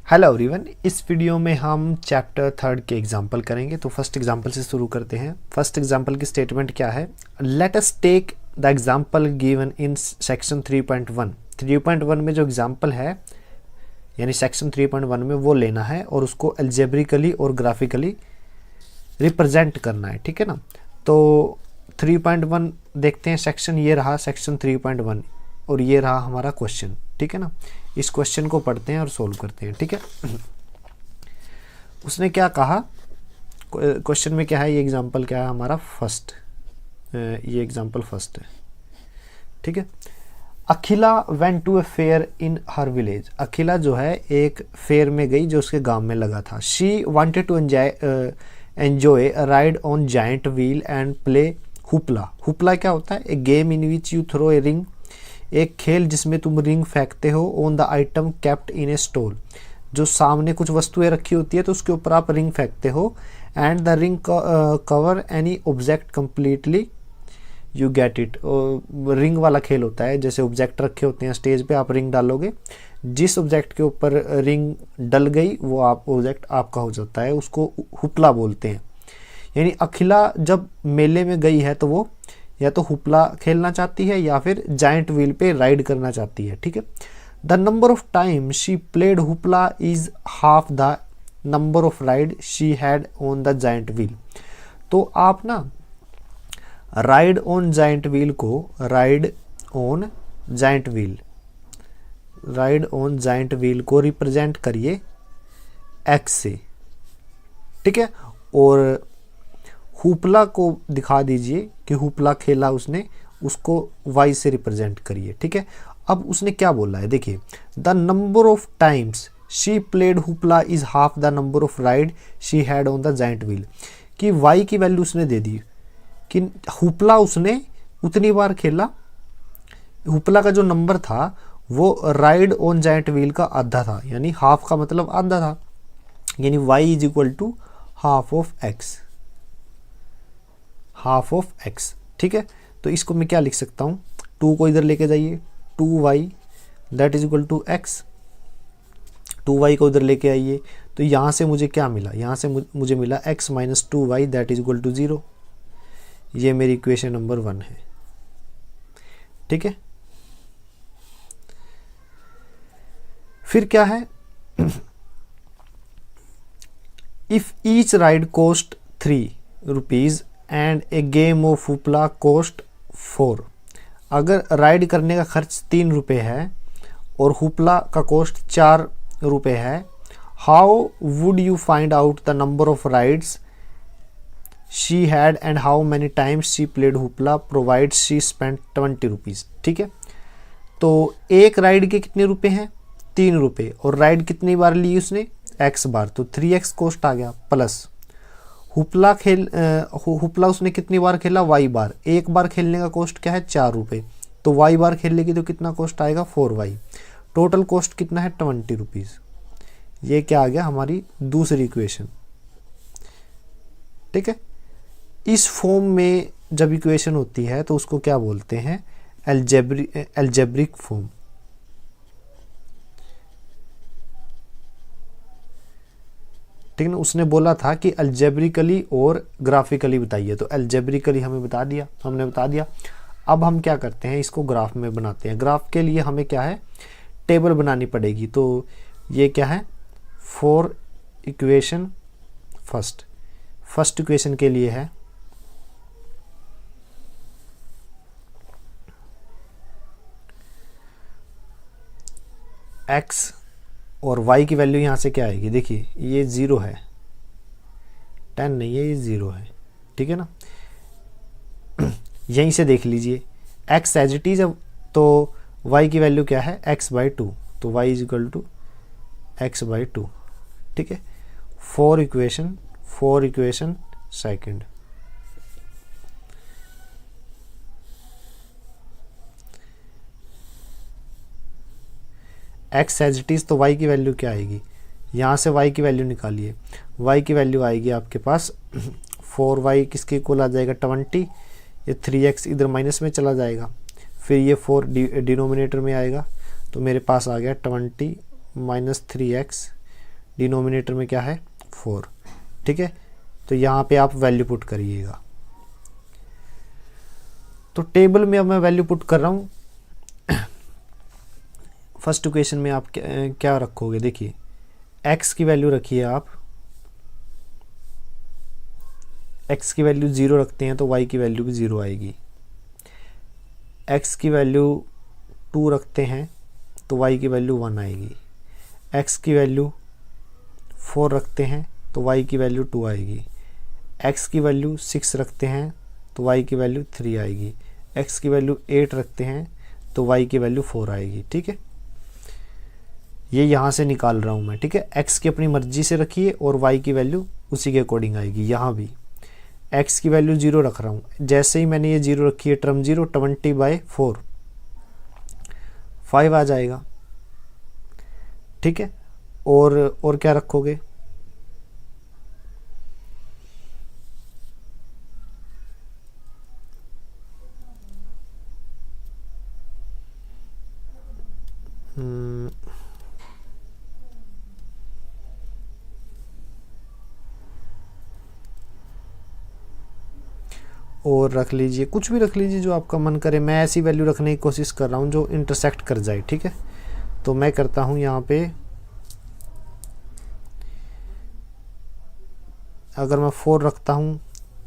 Hello everyone, इस video में हम चैप्टर 3 के एग्जाम्पल करेंगे। तो फर्स्ट एग्जाम्पल से शुरू करते हैं। फर्स्ट एग्जाम्पल की स्टेटमेंट क्या है? Let us take the example given in section 3.1। 3.1 में जो एग्जाम्पल है यानी सेक्शन 3.1 में वो लेना है और उसको अलजेब्रिकली और ग्राफिकली रिप्रेजेंट करना है, ठीक है ना। तो 3.1 देखते हैं। सेक्शन ये रहा सेक्शन 3.1 और ये रहा हमारा क्वेश्चन, ठीक है ना। इस क्वेश्चन को पढ़ते हैं और सोल्व करते हैं, ठीक है। उसने क्या कहा क्वेश्चन में? क्या है ये एग्जाम्पल? क्या है हमारा? फर्स्ट, ये एग्जाम्पल फर्स्ट है, ठीक है। Akhila went to a fair in her village. Akhila जो है एक फेयर में गई जो उसके गांव में लगा था। She wanted to enjoy ride on giant wheel and play hoopla. Hoopla क्या होता है? A game in which you throw a ring. एक खेल जिसमें तुम रिंग फेंकते हो on the item kept in a stall. जो सामने कुछ वस्तुएं रखी होती है तो उसके ऊपर आप रिंग फेंकते हो। And the ring cover any object completely you get it. Ring वाला खेल होता है, जैसे ऑब्जेक्ट रखे होते हैं स्टेज पे, आप रिंग डालोगे, जिस ऑब्जेक्ट के ऊपर रिंग डल गई वो ऑब्जेक्ट आपका हो जाता है। उसको हुपला बोलते हैं। यानी अखिला जब मेले में गई है तो वो या तो हुपला खेलना चाहती है या फिर जायंट व्हील पे राइड करना चाहती है, ठीक है। The number of time she played hoopla is half the number of ride she had on the giant wheel. तो आप ना राइड ऑन जायंट व्हील को राइड ऑन जायंट व्हील को रिप्रेजेंट करिए एक्स से, ठीक है। और हुपला को दिखा दीजिए कि हुपला खेला उसने, उसको वाई से रिप्रेजेंट करिए, ठीक है। अब उसने क्या बोला है देखिए, the number of times she played hoopla is half the number of ride she had on the giant wheel. कि वाई की वैल्यू उसने दे दी कि हुपला उसने उतनी बार खेला। हुपला का जो नंबर था वो राइड ऑन जायंट व्हील का आधा था, यानी हाफ का मतलब आधा था, यानी y is equal to half of x, ठीक है। तो इसको मैं क्या लिख सकता हूँ? 2 को इधर लेके जाइए, 2y that is equal to x. 2y को इधर लेके आइए तो यहाँ से मुझे क्या मिला? यहाँ से मुझे मिला x minus 2y that is equal to 0। ये मेरी इक्वेशन नंबर 1 है, ठीक है। फिर क्या है? If each ride cost 3 rupees and a game of hoopla cost 4। अगर राइड करने का खर्च 3 रुपये है और हुपला का कोस्ट 4 रुपये है, how would you find out the number of rides she had and how many times she played hoopla provide she spend 20 rupees, ठीक है। तो एक राइड के कितने रुपए हैं? 3 रुपये। और राइड कितनी बार ली उसने? x बार, तो 3x कोस्ट आ गया। प्लस हुपला उसने कितनी बार खेला? y बार। एक बार खेलने का कॉस्ट क्या है? 4 रुपये। तो y बार खेलने तो कितना कॉस्ट आएगा? 4y। टोटल कॉस्ट कितना है? 20 रुपीज़। ये क्या आ गया? हमारी दूसरी इक्वेशन, ठीक है। इस फॉर्म में जब इक्वेशन होती है तो उसको क्या बोलते हैं? अलजेब्रिक फॉर्म, ठीक है ना। उसने बोला था कि अलजेब्रिकली और ग्राफिकली बताइए, तो अलजेब्रिकली हमने बता दिया। अब हम क्या करते हैं? इसको ग्राफ में बनाते हैं। ग्राफ के लिए हमें क्या है? टेबल बनानी पड़ेगी। तो ये क्या है? फॉर इक्वेशन फर्स्ट इक्वेशन के लिए है x और y की वैल्यू यहाँ से क्या आएगी? देखिए ये 0 है, 10 नहीं है, ये 0 है, ठीक है ना। यहीं से देख लीजिए, x एज इट इज, तो y की वैल्यू क्या है? x/2, तो y is equal to x/2, ठीक है। For equation second. x as it is, तो y की वैल्यू क्या आएगी? यहाँ से y की वैल्यू निकालिए। y की वैल्यू आएगी आपके पास 4y किसके इक्वल आ जाएगा? 20। ये 3x इधर माइनस में चला जाएगा, फिर ये 4 डिनोमिनेटर में आएगा, तो मेरे पास आ गया 20 माइनस 3x डिनोमिनेटर में क्या है 4, ठीक है। तो यहाँ पे आप वैल्यू पुट करिएगा। तो टेबल में अब मैं वैल्यू पुट कर रहा हूँ। फर्स्ट इक्वेशन में आप क्या रखोगे, देखिए x की वैल्यू रखिए आप, x की वैल्यू 0 रखते हैं तो y की वैल्यू भी 0 आएगी। x की वैल्यू 2 रखते हैं तो y की वैल्यू 1 आएगी। x की वैल्यू 4 रखते हैं तो y की वैल्यू 2 आएगी। x की वैल्यू 6 रखते हैं तो y की वैल्यू 3 आएगी। x की वैल्यू 8 रखते हैं तो y की वैल्यू 4 आएगी, ठीक है। ये यहाँ से निकाल रहा हूँ मैं, ठीक है। x की अपनी मर्जी से रखिए और y की वैल्यू उसी के अकॉर्डिंग आएगी। यहाँ भी x की वैल्यू 0 रख रहा हूँ, जैसे ही मैंने ये 0 रखी है, टर्म 0, 20/4 5 आ जाएगा, ठीक है। और क्या रखोगे, और रख लीजिए, कुछ भी रख लीजिए जो आपका मन करे। मैं ऐसी वैल्यू रखने की कोशिश कर रहा हूँ जो इंटरसेक्ट कर जाए, ठीक है। तो मैं करता हूँ यहाँ पे, अगर मैं 4 रखता हूँ,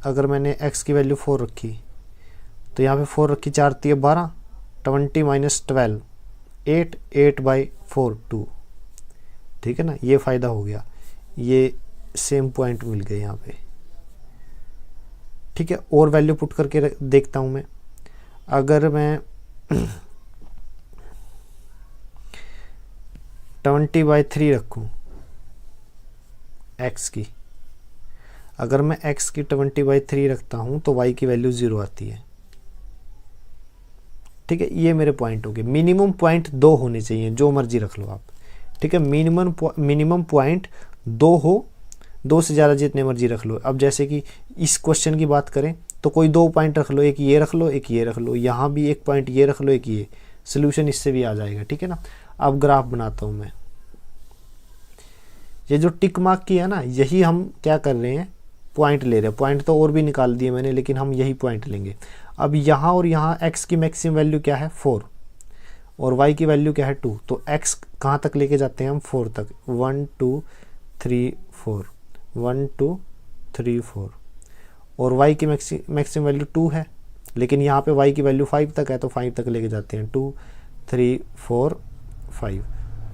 अगर मैंने x की वैल्यू 4 रखी तो यहाँ पे 4 रखी, 4 3 12, 20 - 12 8, 8/4 2, ठीक है ना। ये फ़ायदा हो गया, ये सेम पॉइंट मिल गए यहाँ पे, ठीक है। और वैल्यू पुट करके देखता हूँ मैं, अगर मैं 20/3 रखूँ x की, अगर मैं x की 20/3 रखता हूँ तो y की वैल्यू 0 आती है, ठीक है। ये मेरे पॉइंट हो गए। मिनिमम पॉइंट 2 होने चाहिए, जो मर्जी रख लो आप, ठीक है। मिनिमम पॉइंट 2 हो, 2 से ज़्यादा जितने मर्जी रख लो। अब जैसे कि इस क्वेश्चन की बात करें तो कोई 2 पॉइंट रख लो, एक ये रख लो, एक ये रख लो, यहाँ भी एक पॉइंट ये रख लो, एक ये, सोल्यूशन इससे भी आ जाएगा, ठीक है ना। अब ग्राफ बनाता हूँ मैं। ये जो टिक मार्क की है ना, यही हम क्या कर रहे हैं, पॉइंट ले रहे हैं। पॉइंट तो और भी निकाल दिए मैंने, लेकिन हम यही पॉइंट लेंगे। अब यहाँ और यहाँ x की मैक्सिमम वैल्यू क्या है 4 और y की वैल्यू क्या है 2, तो x कहाँ तक लेके जाते हैं हम, 4 तक, 1 2 3 4, 1 2 3 4, और y की मैक्सिमम वैल्यू 2 है, लेकिन यहाँ पे y की वैल्यू 5 तक है तो 5 तक लेके जाते हैं, 2 3 4 5,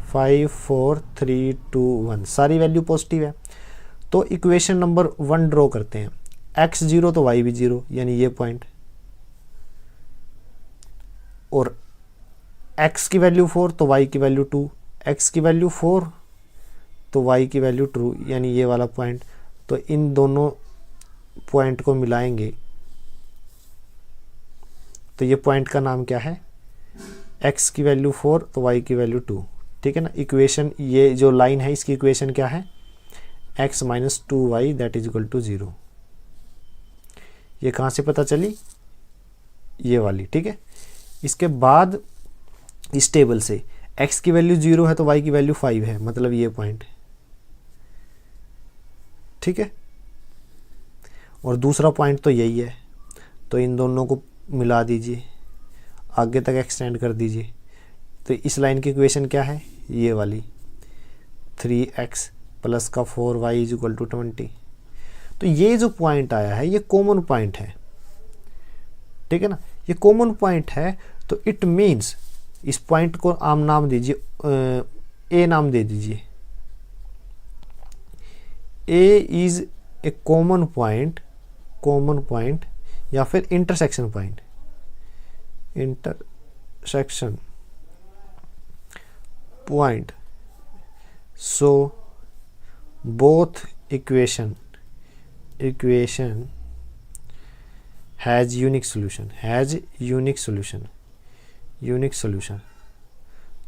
5 4 3 2 1, सारी वैल्यू पॉजिटिव है। तो इक्वेशन नंबर 1 ड्रॉ करते हैं, x 0 तो y भी 0, यानी ये पॉइंट, और x की वैल्यू 4 तो y की वैल्यू 2, x की वैल्यू 4 तो y की वैल्यू 2, यानी ये वाला पॉइंट। तो इन दोनों पॉइंट को मिलाएंगे तो ये पॉइंट का नाम क्या है, x की वैल्यू 4 तो y की वैल्यू 2, ठीक है ना। इक्वेशन, ये जो लाइन है इसकी इक्वेशन क्या है, x - 2y = 0। ये कहाँ से पता चली, ये वाली, ठीक है। इसके बाद इस टेबल से x की वैल्यू 0 है तो y की वैल्यू 5 है, मतलब ये पॉइंट, ठीक है। और दूसरा पॉइंट तो यही है, तो इन दोनों को मिला दीजिए, आगे तक एक्सटेंड कर दीजिए। तो इस लाइन की इक्वेशन क्या है, ये वाली, 3x + 4y = 20। तो ये जो पॉइंट आया है ये कॉमन पॉइंट है, ठीक है ना। ये कॉमन पॉइंट है तो इट मीन्स इस पॉइंट को आम नाम दीजिए, ए नाम दे दीजिए। ए इज ए कॉमन पॉइंट या फिर intersection point, intersection point. So both equation has unique solution।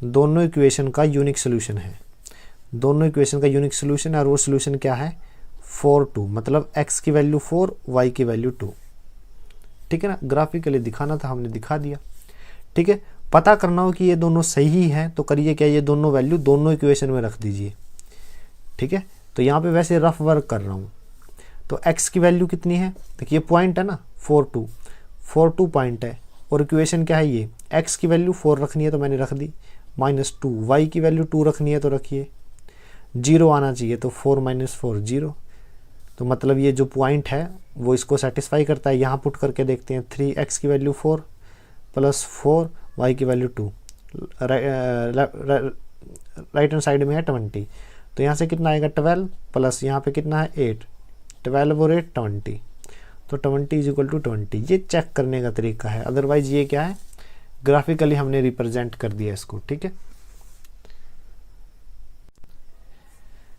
दोनों इक्वेशन का यूनिक सोल्यूशन है, दोनों इक्वेशन का यूनिक सोल्यूशन है। और वो सोल्यूशन क्या है, 4 2, मतलब x की वैल्यू 4, y की वैल्यू 2, ठीक है ना। ग्राफिकली दिखाना था, हमने दिखा दिया, ठीक है। पता करना हो कि ये दोनों सही हैं तो करिए क्या, ये दोनों वैल्यू दोनों इक्वेशन में रख दीजिए, ठीक है। तो यहाँ पे वैसे रफ वर्क कर रहा हूँ। तो x की वैल्यू कितनी है, देखिए पॉइंट है ना 4 2 पॉइंट है, और इक्वेशन क्या है ये, x की वैल्यू 4 रखनी है तो मैंने रख दी, -2, y की वैल्यू 2 रखनी है तो रखिए, 0 आना चाहिए तो 4 - 4 0। तो मतलब ये जो पॉइंट है वो इसको सेटिस्फाई करता है। यहाँ पुट करके देखते हैं, 3x की वैल्यू 4 + 4, y की वैल्यू 2, राइट हैंड साइड में है 20, तो यहाँ से कितना आएगा 12 प्लस यहाँ पे कितना है 8, 12 और 8 20, तो 20 = 20। ये चेक करने का तरीका है, अदरवाइज ये क्या है, ग्राफिकली हमने रिप्रेजेंट कर दिया इसको, ठीक है।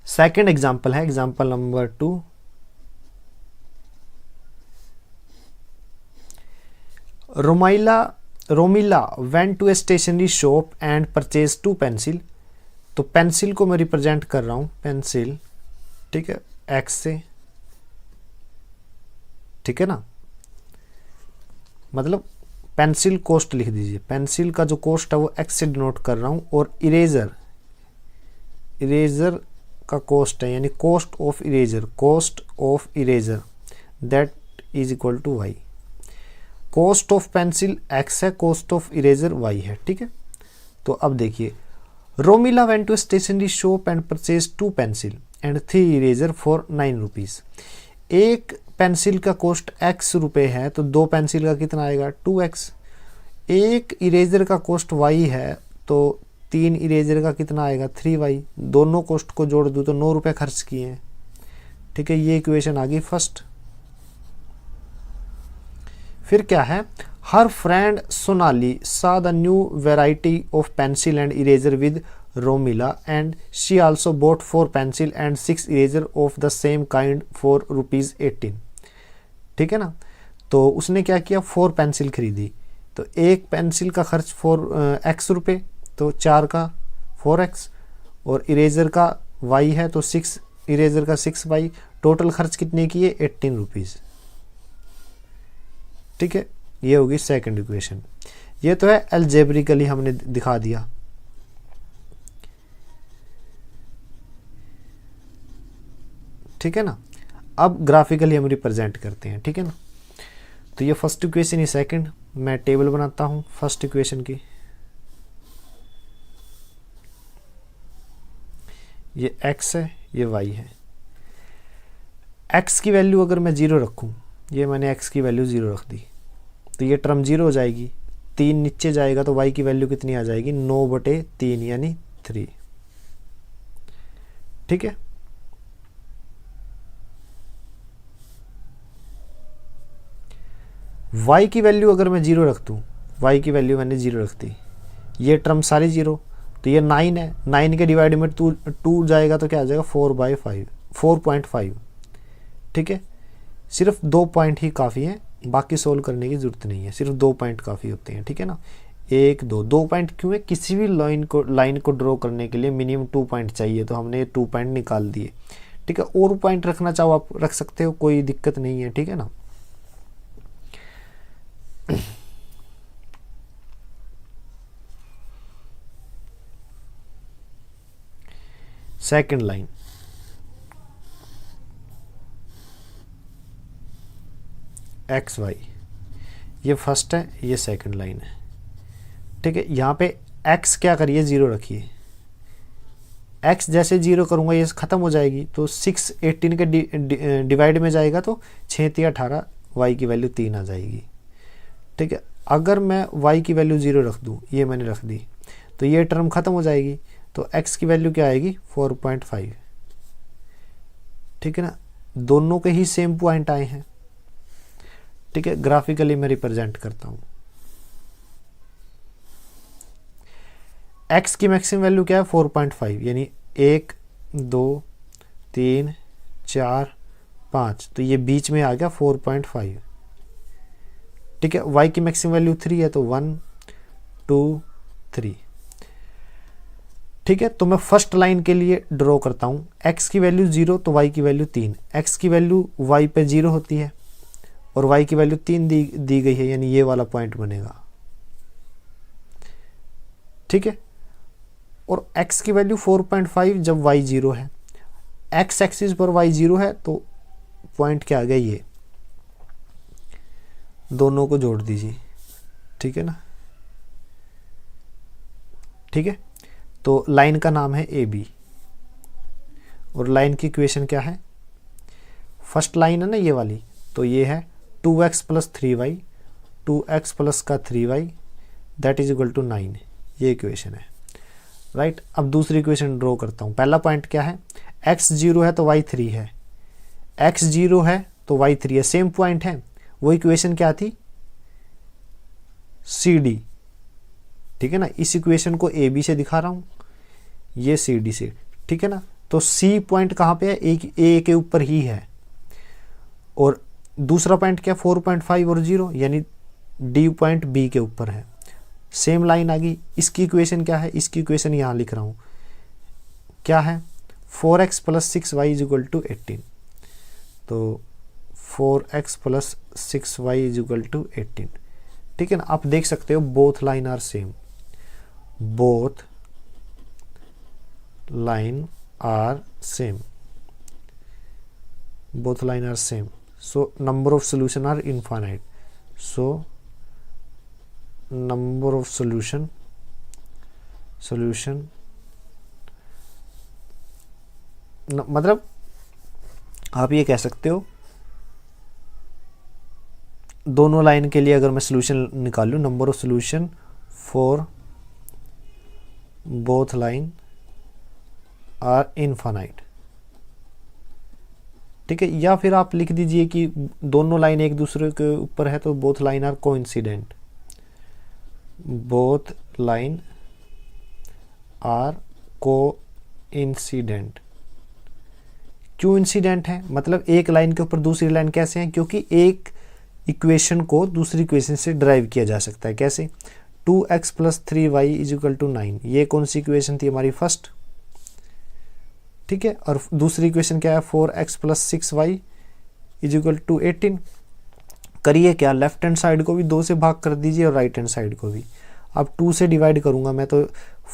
सेकेंड एग्जाम्पल है, example number 2। Romila went to a stationery shop and purchased 2 pencil. तो पेंसिल को मैं रिप्रेजेंट कर रहा हूं, पेंसिल, ठीक है, x से, ठीक है ना, मतलब पेंसिल कॉस्ट लिख दीजिए, पेंसिल का जो कॉस्ट है वो x से डिनोट कर रहा हूं, और इरेजर का कॉस्ट है, यानी cost of eraser that is equal to y। Cost of pencil x है, कॉस्ट ऑफ इरेजर y है, ठीक है। तो अब देखिए, Romila went to stationery shop and purchase 2 pencil and 3 eraser for 9 rupees. एक पेंसिल का कॉस्ट x रुपये है तो 2 पेंसिल का कितना आएगा 2x। एक इरेजर का कॉस्ट y है तो 3 इरेजर का कितना आएगा 3y। दोनों कॉस्ट को जोड़ दूँ तो 9 रुपये खर्च किए हैं, ठीक है। ये इक्वेशन आ गई फर्स्ट। फिर क्या है, हर फ्रेंड सोनाली सा the new variety of pencil and eraser with Romila and she also boat 4 pencil and 6 eraser of the same kind for ₹18, ठीक है ना। तो उसने क्या किया, 4 पेंसिल खरीदी, तो एक पेंसिल का खर्च x रुपये, तो 4 का 4x, और इरेजर का y है तो 6 इरेजर का 6y, टोटल खर्च कितने किए 18 रुपीज़, ठीक है। ये होगी सेकंड इक्वेशन। ये तो है अलजेब्रिकली हमने दिखा दिया। ठीक है ना। अब ग्राफिकली हम रिप्रेजेंट करते हैं, ठीक है ना। तो ये फर्स्ट इक्वेशन, ये सेकंड, मैं टेबल बनाता हूं फर्स्ट इक्वेशन की। ये x है, ये y है। x की वैल्यू अगर मैं 0 रखूं, ये मैंने x की वैल्यू 0 रख दी, तो ये टर्म 0 हो जाएगी, 3 नीचे जाएगा तो y की वैल्यू कितनी आ जाएगी 9/3 यानी 3, ठीक है। y की वैल्यू अगर मैं 0 रख दूं, y की वैल्यू मैंने 0 रख दी, ये टर्म सारी 0, तो ये 9 है, 9 के डिवाइड में 2 जाएगा तो क्या आ जाएगा 4.5, ठीक है। सिर्फ 2 पॉइंट ही काफ़ी हैं, बाकी सोल्व करने की ज़रूरत नहीं है, सिर्फ 2 पॉइंट काफ़ी होते हैं, ठीक है ना। 1 2 पॉइंट क्यों है, किसी भी लाइन को ड्रॉ करने के लिए मिनिमम 2 पॉइंट चाहिए, तो हमने 2 पॉइंट निकाल दिए, ठीक है। और पॉइंट रखना चाहो आप रख सकते हो, कोई दिक्कत नहीं है, ठीक है ना। सेकंड लाइन, XY, ये फर्स्ट है, ये सेकंड लाइन है, ठीक है। यहाँ पे x क्या करिए 0 रखिए, x जैसे 0 करूँगा ये ख़त्म हो जाएगी, तो 6 18 के डिवाइड में जाएगा तो 6 3 18, y की वैल्यू 3 आ जाएगी, ठीक है। अगर मैं y की वैल्यू 0 रख दूँ, ये मैंने रख दी, तो ये टर्म ख़त्म हो जाएगी, तो x की वैल्यू क्या आएगी 4.5, ठीक है ना। दोनों के ही सेम पॉइंट आए हैं, ठीक है। ग्राफिकली मैं रिप्रेजेंट करता हूं। x की मैक्सिमम वैल्यू क्या है 4.5, यानी 1 2 3 4 5, तो ये बीच में आ गया 4.5, ठीक है। y की मैक्सिमम वैल्यू 3 है तो 1 2 3, ठीक है। तो मैं फर्स्ट लाइन के लिए ड्रॉ करता हूं, x की वैल्यू 0 तो y की वैल्यू 3, x की वैल्यू y पे 0 होती है और y की वैल्यू 3 दी गई है, यानी ये वाला पॉइंट बनेगा, ठीक है। और x की वैल्यू 4.5 जब y 0 है, एक्स एक्सिस पर वाई 0 है तो पॉइंट क्या आ गया, ये दोनों को जोड़ दीजिए, ठीक है ना। ठीक है, तो लाइन का नाम है ए बी और लाइन की इक्वेशन क्या है, फर्स्ट लाइन है ना ये वाली, तो ये है 2x plus 3y, 2x plus का 3y that is equal to 9, ये इक्वेशन है, राइट। अब दूसरी इक्वेशन ड्रॉ करता हूँ। पहला पॉइंट क्या है, x 0 है तो y 3 है, x 0 है तो y 3 है, सेम पॉइंट है। वो इक्वेशन क्या थी, सी डी, ठीक है ना। इस इक्वेशन को ए बी से दिखा रहा हूँ, ये सी डी से, ठीक है ना। तो सी पॉइंट कहाँ पे है, ए के ऊपर ही है, और दूसरा पॉइंट क्या 4.5 और 0 यानी डी पॉइंट बी के ऊपर है, सेम लाइन आ गई। इसकी इक्वेशन क्या है, इसकी इक्वेशन यहाँ लिख रहा हूँ, क्या है 4x plus 6y is equal to 18, तो 4x plus 6y is equal to 18, ठीक है ना। आप देख सकते हो both line are same, both line are same, both line are same, so number of solution are infinite, so number of solution मतलब आप ये कह सकते हो दोनों लाइन के लिए अगर मैं सोल्यूशन निकालूं, number of solution for both line are infinite, ठीक है। या फिर आप लिख दीजिए कि दोनों लाइन एक दूसरे के ऊपर है तो both line are coincident, both line are coincident. क्यों इंसिडेंट है, मतलब एक लाइन के ऊपर दूसरी लाइन कैसे है, क्योंकि एक इक्वेशन को दूसरी इक्वेशन से ड्राइव किया जा सकता है। कैसे, 2x plus 3y is equal to 9, ये कौन सी इक्वेशन थी हमारी, फर्स्ट, ठीक है। और दूसरी इक्वेशन क्या है 4x plus 6y is equal to 18। करिए क्या, लेफ्ट हैंड साइड को भी 2 से भाग कर दीजिए और राइट हैंड साइड को भी। अब 2 से डिवाइड करूंगा मैं तो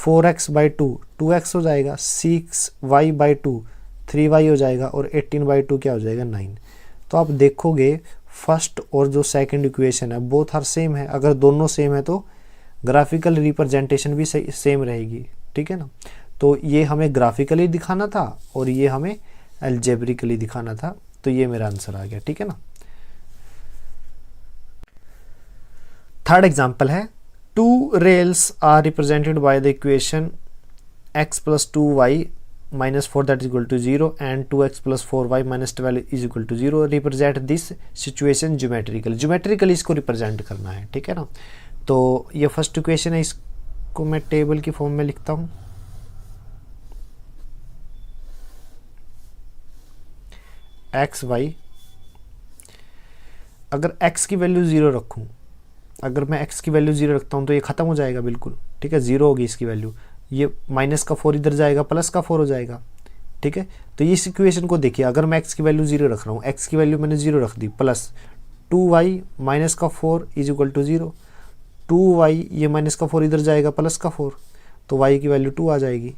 4x बाई 2 2x हो जाएगा, 6y बाई 2 3y हो जाएगा और 18 बाई 2 क्या हो जाएगा 9। तो आप देखोगे फर्स्ट और जो सेकंड इक्वेशन है बोथ आर सेम है। अगर दोनों सेम है तो ग्राफिकल रिप्रेजेंटेशन भी सेम रहेगी, ठीक है ना। तो ये हमें ग्राफिकली दिखाना था और ये हमें अलजेब्रिकली दिखाना था, तो ये मेरा आंसर आ गया, ठीक है ना। थर्ड एग्जांपल है, 2 rails are represented by the equation x plus 2y minus 4 that is equal to 0 and 2x plus 4y minus 12 is equal to 0। Represent this situation geometrically इसको रिप्रेजेंट करना है, ठीक है ना। तो ये फर्स्ट इक्वेशन है, इसको मैं टेबल की फॉर्म में लिखता हूँ। एक्स वाई, अगर x की वैल्यू 0 रखूं, अगर मैं x की वैल्यू 0 रखता हूं तो ये खत्म हो जाएगा बिल्कुल, ठीक है, 0 होगी इसकी वैल्यू। ये माइनस का 4 इधर जाएगा, प्लस का 4 हो जाएगा, ठीक है। तो इस इक्वेशन को देखिए, अगर मैं x की वैल्यू 0 रख रहा हूँ, x की वैल्यू मैंने 0 रख दी, प्लस 2y माइनस का 4 इज इक्वल टू 0, 2y ये माइनस का 4 इधर जाएगा, प्लस का 4, तो y की वैल्यू 2 आ जाएगी,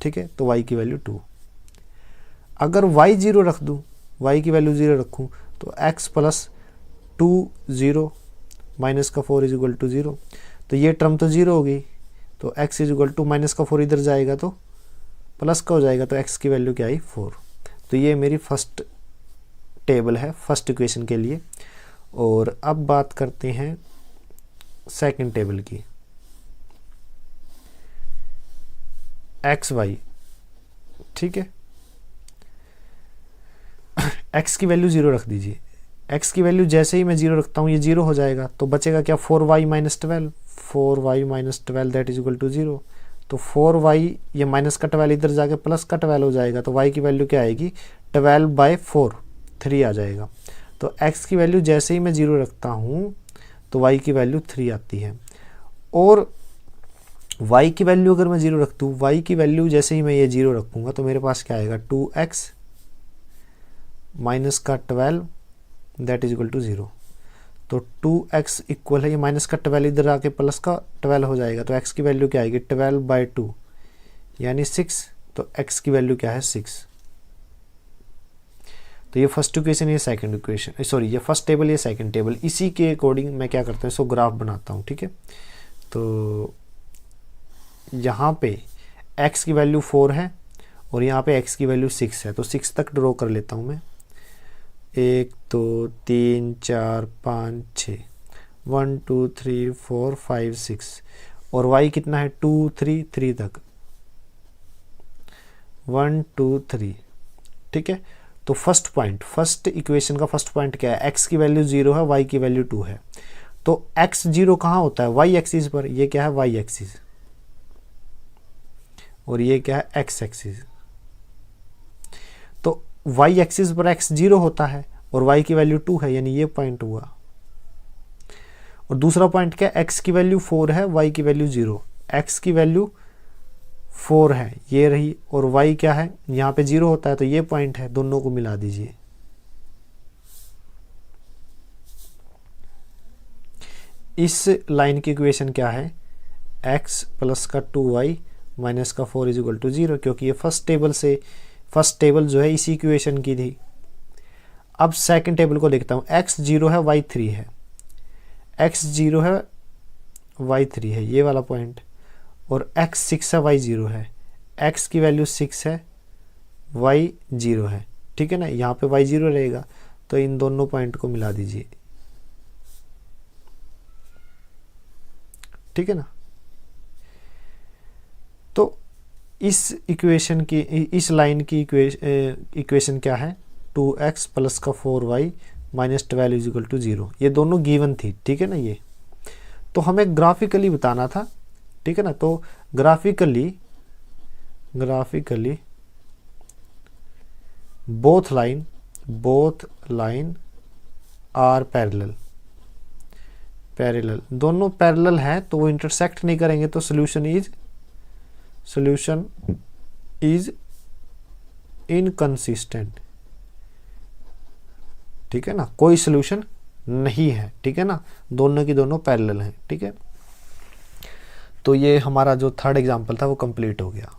ठीक है। तो y की वैल्यू 2। अगर y 0 रख दूँ, y की वैल्यू 0 रखूँ तो x प्लस 2 0 माइनस का 4 इज इक्वल टू 0, तो ये टर्म तो 0 हो गई, तो x is equal to minus का 4 इधर जाएगा तो प्लस का हो जाएगा, तो x की वैल्यू क्या आई 4। तो ये मेरी फर्स्ट टेबल है फर्स्ट इक्वेशन के लिए। और अब बात करते हैं सेकंड टेबल की, एक्स वाई, ठीक है। x की वैल्यू 0 रख दीजिए, x की वैल्यू जैसे ही मैं 0 रखता हूँ ये 0 हो जाएगा, तो बचेगा क्या 4y minus 12, 4y minus 12 that is equal to 0। तो 4y ये माइनस का 12 इधर जाके प्लस का 12 हो जाएगा, तो y की वैल्यू क्या आएगी 12 बाई 4 3 आ जाएगा। तो x की वैल्यू जैसे ही मैं 0 रखता हूँ तो y की वैल्यू 3 आती है। और y की वैल्यू अगर मैं 0 रख दूँ, y की वैल्यू जैसे ही मैं ये 0 रखूँगा तो मेरे पास क्या आएगा 2x माइनस का 12 दैट इज इक्वल टू 0। तो 2x इक्वल है, ये माइनस का 12 इधर आके प्लस का 12 हो जाएगा, तो x की वैल्यू क्या आएगी 12 बाई 2 यानी 6, तो x की वैल्यू क्या है 6, तो ये फर्स्ट इक्वेशन, ये सेकंड इक्वेशन, सॉरी ये फर्स्ट टेबल, ये सेकंड टेबल, इसी के अकॉर्डिंग मैं क्या करता हूँ, इसको ग्राफ बनाता हूँ। ठीक है, तो यहाँ पे x की वैल्यू 4 है और यहाँ पे x की वैल्यू 6 है, तो 6 तक ड्रॉ कर लेता हूँ मैं। 1 2 3 4 5 6, 1 2 3 4 5 6, और y कितना है 2 3 3 तक, 1 2 3। ठीक है, तो फर्स्ट पॉइंट, फर्स्ट इक्वेशन का फर्स्ट पॉइंट क्या है, x की वैल्यू 0 है, y की वैल्यू 2 है। तो x 0 कहाँ होता है, y एक्सिस पर, ये क्या है y एक्सिस, और ये क्या है x एक्सिस। तो y एक्सिस पर x 0 होता है और y की वैल्यू 2 है, यानी ये पॉइंट हुआ। और दूसरा पॉइंट क्या है, x की वैल्यू 4 है, y की वैल्यू 0, x की वैल्यू 4 है ये रही, और y क्या है, यहाँ पे 0 होता है, तो ये पॉइंट है, दोनों को मिला दीजिए। इस लाइन की इक्वेशन क्या है, x प्लस का 2y माइनस का 4 इज इक्वल टू 0, क्योंकि ये फर्स्ट टेबल जो है इसी इक्वेशन की थी। अब सेकंड टेबल को देखता हूँ, x 0 है, y 3 है, x 0 है, y 3 है, ये वाला पॉइंट, और x 6 है, y 0 है, x की वैल्यू 6 है, y 0 है। ठीक है ना, यहाँ पे y 0 रहेगा, तो इन दोनों पॉइंट को मिला दीजिए। ठीक है ना, तो इस इक्वेशन की, इस लाइन की इक्वेशन क्या है, 2x प्लस का 4y minus 12 is equal to 0, ये दोनों गिवन थी। ठीक है ना, ये तो हमें ग्राफिकली बताना था। ठीक है ना, तो graphically both line are parallel, दोनों पैरेलल हैं, तो वो इंटरसेक्ट नहीं करेंगे, तो सोल्यूशन इज इनकंसिस्टेंट। ठीक है ना, कोई सोल्यूशन नहीं है। ठीक है ना, दोनों की दोनों पैरेलल हैं। ठीक है, तो ये हमारा जो थर्ड एग्जांपल था वो कंप्लीट हो गया।